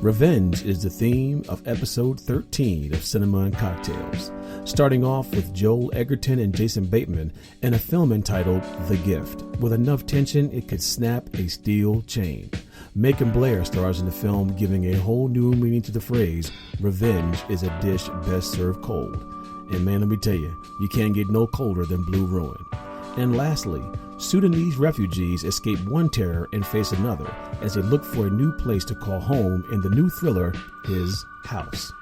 Revenge is the theme of episode 13 of Cinema and Cocktails, starting off with Joel Edgerton and Jason Bateman in a film entitled The Gift. With enough tension, it could snap a steel chain. Macon Blair stars in the film, giving a whole new meaning to the phrase, revenge is a dish best served cold. And man, let me tell you, you can't get no colder than Blue Ruin. And lastly, Sundanese refugees escape one terror and face another as they look for a new place to call home in the new thriller, His House.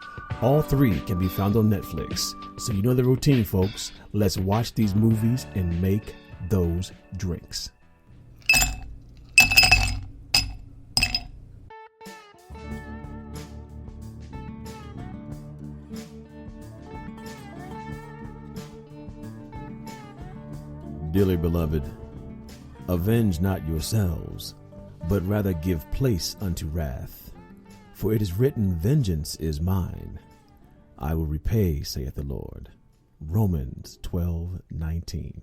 All three can be found on Netflix. So you know the routine, folks. Let's watch these movies and make those drinks. Dearly beloved, avenge not yourselves, but rather give place unto wrath. For it is written, vengeance is mine. I will repay, saith the Lord. Romans 12:19.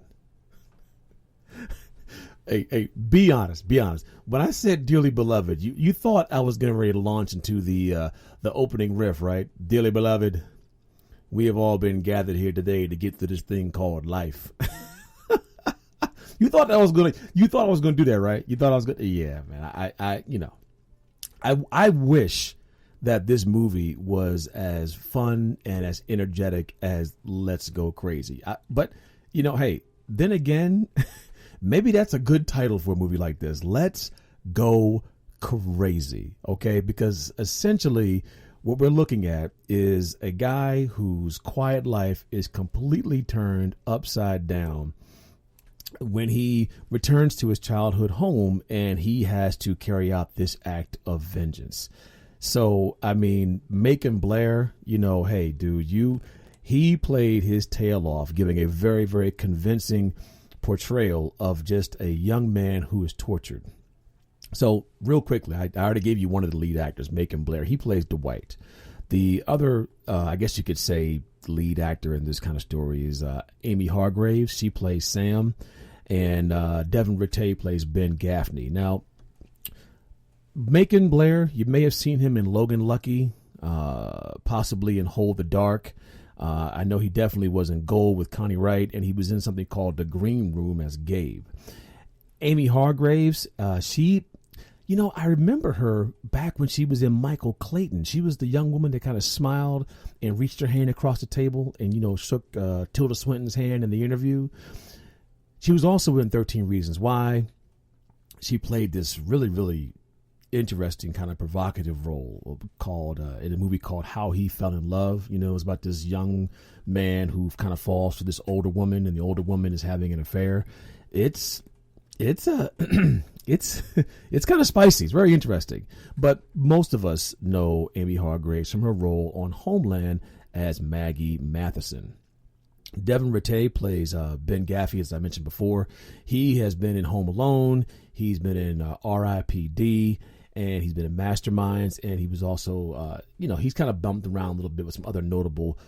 Hey, be honest. When I said dearly beloved, you thought I was getting ready to launch into the opening riff, right? Dearly beloved, we have all been gathered here today to get through this thing called life. You thought I was gonna do that, right? You thought I was gonna, yeah, man. I wish that this movie was as fun and as energetic as Let's Go Crazy. But hey, then again, maybe that's a good title for a movie like this. Let's Go Crazy, okay? Because essentially, what we're looking at is a guy whose quiet life is completely turned upside down when he returns to his childhood home and he has to carry out this act of vengeance. So, I mean, Macon Blair, hey, dude, he played his tail off, giving a very, very convincing portrayal of just a young man who is tortured. So, real quickly, I already gave you one of the lead actors, Macon Blair. He plays Dwight. The other, I guess you could say, lead actor in this kind of story is Amy Hargraves. She plays Sam. And Devin Rattay plays Ben Gaffney. Now, Macon Blair, you may have seen him in Logan Lucky, possibly in Hold the Dark. I know he definitely was in Gold with Connie Wright, and he was in something called The Green Room as Gabe. Amy Hargraves, I remember her back when she was in Michael Clayton. She was the young woman that kind of smiled and reached her hand across the table and, shook Tilda Swinton's hand in the interview. She was also in 13 Reasons Why. She played this really, really interesting kind of provocative role called in a movie called How He Fell in Love. It was about this young man who kind of falls for this older woman, and the older woman is having an affair. It's kind of spicy. It's very interesting. But most of us know Amy Hargraves from her role on Homeland as Maggie Matheson. Devin Rattay plays Ben Gaffney, as I mentioned before. He has been in Home Alone. He's been in R.I.P.D. and he's been in Masterminds. And he was also, he's kind of bumped around a little bit with some other notable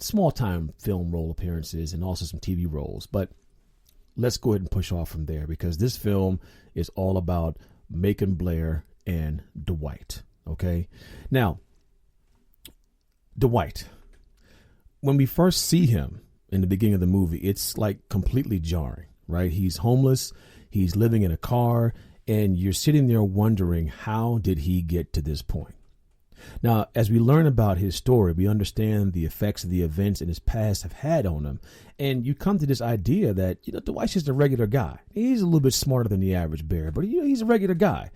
small-time film role appearances and also some TV roles. But let's go ahead and push off from there because this film is all about Macon Blair and Dwight. Okay? Now, Dwight, when we first see him, in the beginning of the movie, it's like completely jarring, right? He's homeless, he's living in a car, and you're sitting there wondering, how did he get to this point? Now, as we learn about his story, we understand the effects of the events in his past have had on him. And you come to this idea that, Dwight's just a regular guy. He's a little bit smarter than the average bear, but he's a regular guy.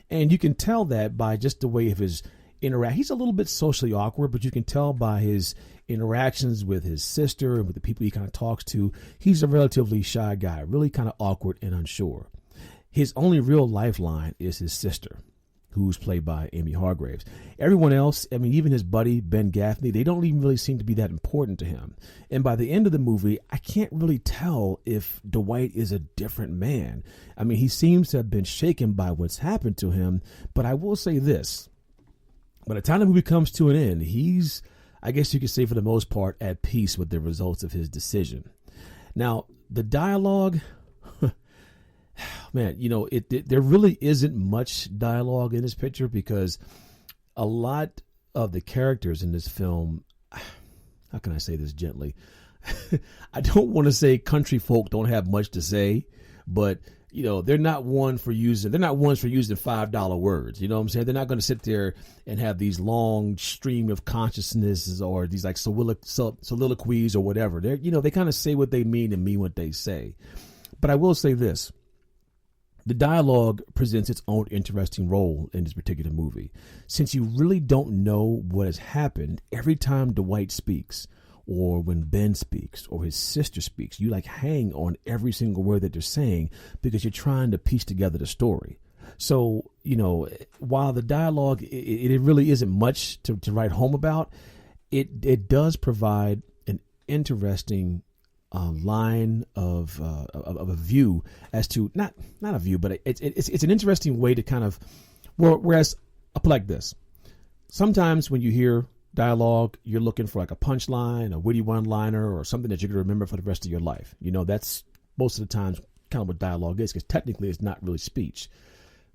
And you can tell that by just the way of his interact. He's a little bit socially awkward, but you can tell by his interactions with his sister and with the people he kind of talks to, he's a relatively shy guy, really kind of awkward and unsure. His only real lifeline is his sister, who's played by Amy Hargraves. Everyone else, even his buddy, Ben Gaffney, they don't even really seem to be that important to him. And by the end of the movie, I can't really tell if Dwight is a different man. He seems to have been shaken by what's happened to him, but I will say this. By the time the movie comes to an end, he's, I guess you could say for the most part, at peace with the results of his decision. Now, the dialogue, man, there really isn't much dialogue in this picture because a lot of the characters in this film, how can I say this gently? I don't want to say country folk don't have much to say, but they're not ones for using $5 words. You know what I'm saying? They're not going to sit there and have these long stream of consciousnesses or these like soliloquies or whatever. They kind of say what they mean and mean what they say. But I will say this. The dialogue presents its own interesting role in this particular movie. Since you really don't know what has happened, every time Dwight speaks, or when Ben speaks, or his sister speaks, you like hang on every single word that they're saying because you're trying to piece together the story. So, while the dialogue, it really isn't much to write home about, it does provide an interesting line of a view as to not a view, but it's an interesting way to kind of. Whereas I put like this, sometimes when you hear dialogue, you're looking for like a punchline, a witty one-liner, or something that you're going to remember for the rest of your life. That's most of the times kind of what dialogue is, because technically it's not really speech.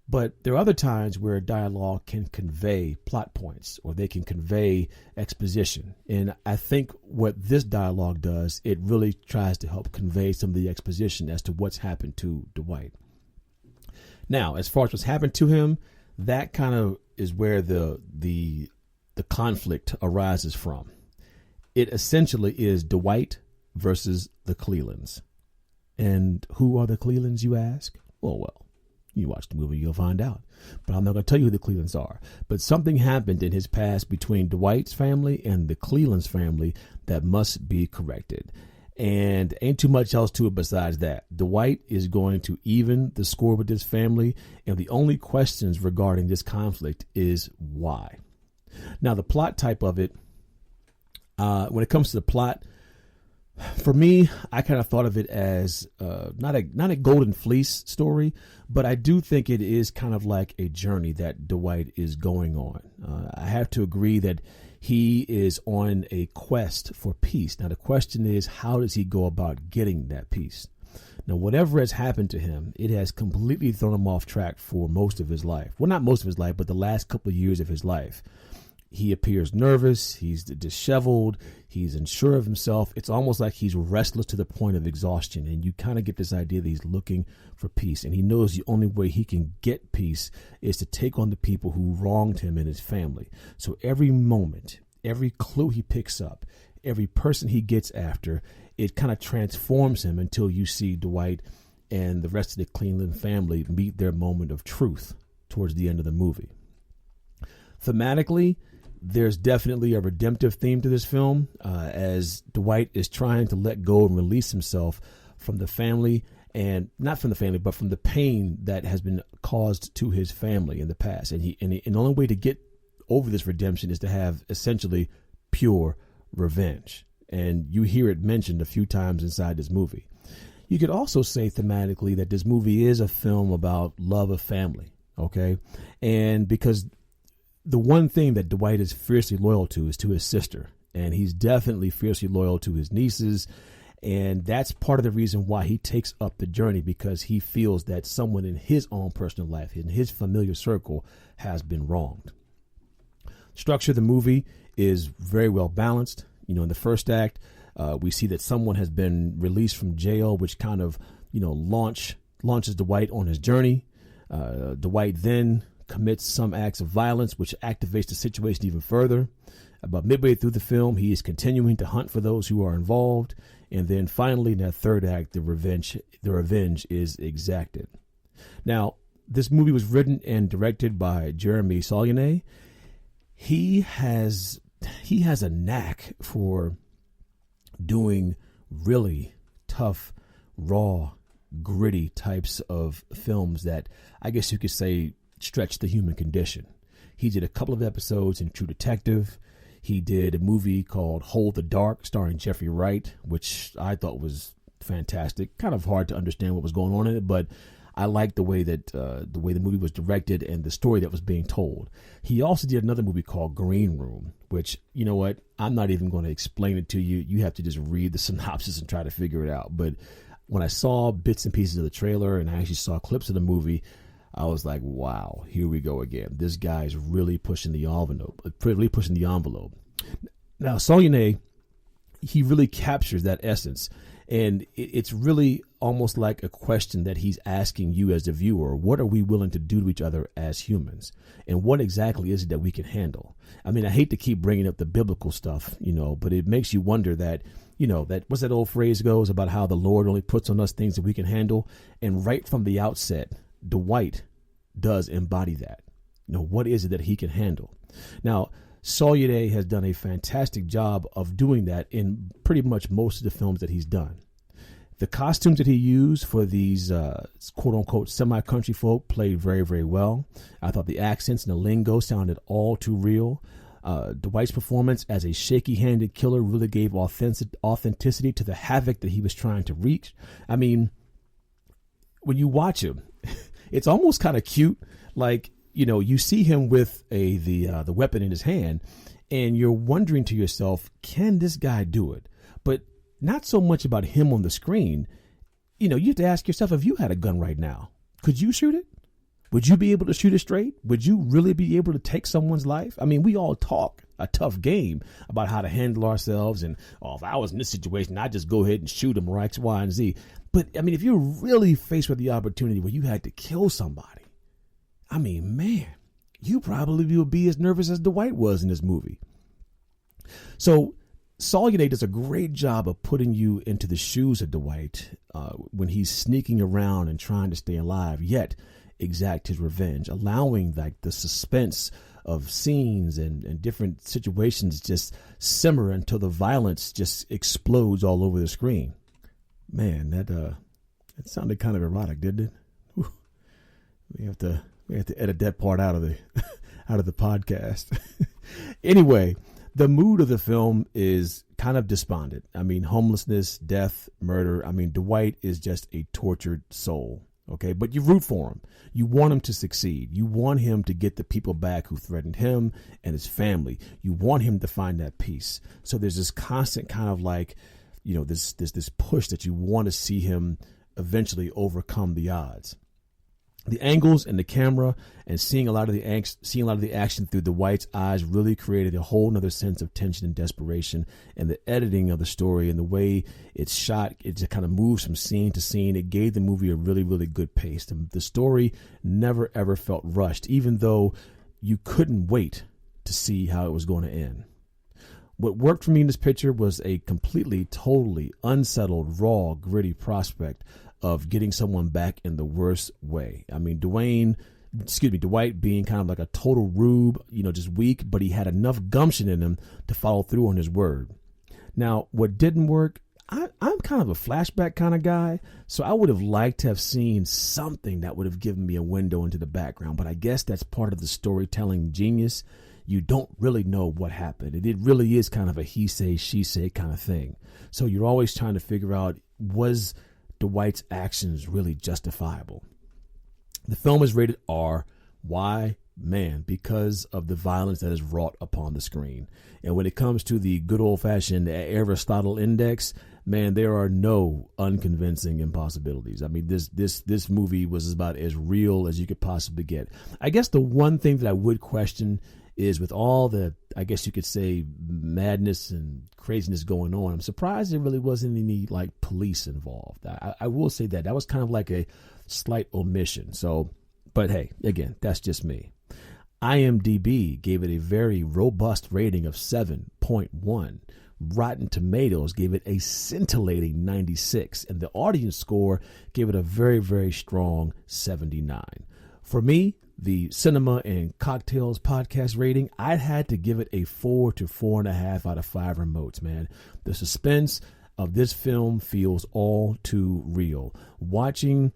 But there are other times where dialogue can convey plot points, or they can convey exposition. And I think what this dialogue does, it really tries to help convey some of the exposition as to what's happened to Dwight. Now, as far as what's happened to him, that kind of is where the conflict arises from. It essentially is Dwight versus the Clelands. And who are the Clelands, you ask? Well, you watch the movie, you'll find out. But I'm not going to tell you who the Clelands are. But something happened in his past between Dwight's family and the Clelands family that must be corrected. And ain't too much else to it besides that. Dwight is going to even the score with this family. And the only questions regarding this conflict is why. Now, the plot type of it, when it comes to the plot, for me, I kind of thought of it as not a golden fleece story, but I do think it is kind of like a journey that Dwight is going on. I have to agree that he is on a quest for peace. Now, the question is, how does he go about getting that peace? Now, whatever has happened to him, it has completely thrown him off track for most of his life. Well, not most of his life, but the last couple of years of his life. He appears nervous, he's disheveled, he's unsure of himself. It's almost like he's restless to the point of exhaustion. And you kind of get this idea that he's looking for peace. And he knows the only way he can get peace is to take on the people who wronged him and his family. So every moment, every clue he picks up, every person he gets after, it kind of transforms him until you see Dwight and the rest of the Cleland family meet their moment of truth towards the end of the movie. Thematically, there's definitely a redemptive theme to this film, as Dwight is trying to let go and release himself from the family, and not from the family, but from the pain that has been caused to his family in the past. And the only way to get over this redemption is to have essentially pure revenge. And you hear it mentioned a few times inside this movie. You could also say thematically that this movie is a film about love of family. Okay. And because the one thing that Dwight is fiercely loyal to is to his sister, and he's definitely fiercely loyal to his nieces. And that's part of the reason why he takes up the journey, because he feels that someone in his own personal life, in his familiar circle, has been wronged. Structure of the movie is very well balanced. In the first act, we see that someone has been released from jail, which kind of, launches Dwight on his journey. Dwight then commits some acts of violence, which activates the situation even further. About midway through the film, he is continuing to hunt for those who are involved. And then finally, in that third act, the revenge is exacted. Now, this movie was written and directed by Jeremy Saulnier. He has a knack for doing really tough, raw, gritty types of films that I guess you could say stretch the human condition. He did a couple of episodes in True Detective. He did a movie called Hold the Dark starring Jeffrey Wright, which I thought was fantastic. Kind of hard to understand what was going on in it, but I liked the way the movie was directed and the story that was being told. He also did another movie called Green Room, which, you know what, I'm not even going to explain it to you. You have to just read the synopsis and try to figure it out. But when I saw bits and pieces of the trailer and I actually saw clips of the movie, I was like, wow, here we go again. This guy is really pushing the envelope. Now, Sawyerné, he really captures that essence. And it's really almost like a question that he's asking you as the viewer. What are we willing to do to each other as humans? And what exactly is it that we can handle? I mean, I hate to keep bringing up the biblical stuff, but it makes you wonder that, that what's that old phrase goes about how the Lord only puts on us things that we can handle. And right from the outset, Dwight does embody that. What is it that he can handle? Now, Sawyerné has done a fantastic job of doing that in pretty much most of the films that he's done. The costumes that he used for these quote-unquote semi-country folk played very, very well. I thought the accents and the lingo sounded all too real. Dwight's performance as a shaky-handed killer really gave authenticity to the havoc that he was trying to wreak. I mean, when you watch him, it's almost kind of cute, like, you see him with the weapon in his hand, and you're wondering to yourself, can this guy do it? But not so much about him on the screen. You have to ask yourself, if you had a gun right now, could you shoot it? Would you be able to shoot it straight? Would you really be able to take someone's life? I mean, we all talk a tough game about how to handle ourselves. And, if I was in this situation, I'd just go ahead and shoot him, or X, Y, and Z. But, I mean, if you're really faced with the opportunity where you had to kill somebody, I mean, man, you probably would be as nervous as Dwight was in this movie. So Sawyerné does a great job of putting you into the shoes of Dwight when he's sneaking around and trying to stay alive, yet exact his revenge, allowing like the suspense of scenes and different situations just simmer until the violence just explodes all over the screen. Man, that sounded kind of erotic, didn't it? Whew. We have to edit that part out of the podcast. Anyway, the mood of the film is kind of despondent. I mean, homelessness, death, murder. I mean, Dwight is just a tortured soul. Okay, but you root for him. You want him to succeed. You want him to get the people back who threatened him and his family. You want him to find that peace. So there's this constant kind of like, this push that you want to see him eventually overcome the odds. The angles and the camera and seeing a lot of the action through Dwight's eyes really created a whole nother sense of tension and desperation. And the editing of the story and the way it's shot, it just kind of moves from scene to scene. It gave the movie a really, really good pace. The story never, ever felt rushed, even though you couldn't wait to see how it was going to end. What worked for me in this picture was a completely, totally unsettled, raw, gritty prospect of getting someone back in the worst way. I mean, Dwight being kind of like a total rube, just weak, but he had enough gumption in him to follow through on his word. Now, what didn't work, I'm kind of a flashback kind of guy, so I would have liked to have seen something that would have given me a window into the background, but I guess that's part of the storytelling genius. You don't really know what happened. It really is kind of a he say, she say kind of thing. So you're always trying to figure out, was Dwight's actions really justifiable? The film is rated R. Why? Man, because of the violence that is wrought upon the screen. And when it comes to the good old-fashioned Aristotle index, man, there are no unconvincing impossibilities. I mean, this movie was about as real as you could possibly get. I guess the one thing that I would question is, with all the, I guess you could say, madness and craziness going on, I'm surprised there really wasn't any like police involved. I will say that was kind of like a slight omission. So, but hey, again, that's just me. IMDb gave it a very robust rating of 7.1. Rotten Tomatoes gave it a scintillating 96, and the audience score gave it a very, very strong 79. For me, the Cinema and Cocktails podcast rating, I had to give it a 4 to 4.5 out of 5 remotes, man. The suspense of this film feels all too real. Watching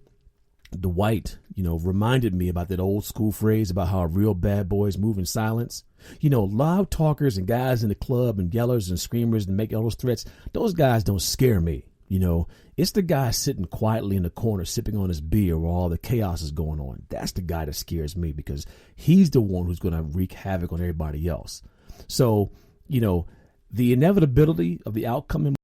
Dwight, reminded me about that old school phrase about how real bad boys move in silence. Loud talkers and guys in the club and yellers and screamers and make all those threats, those guys don't scare me. It's the guy sitting quietly in the corner sipping on his beer while all the chaos is going on. That's the guy that scares me, because he's the one who's going to wreak havoc on everybody else. So, the inevitability of the outcome in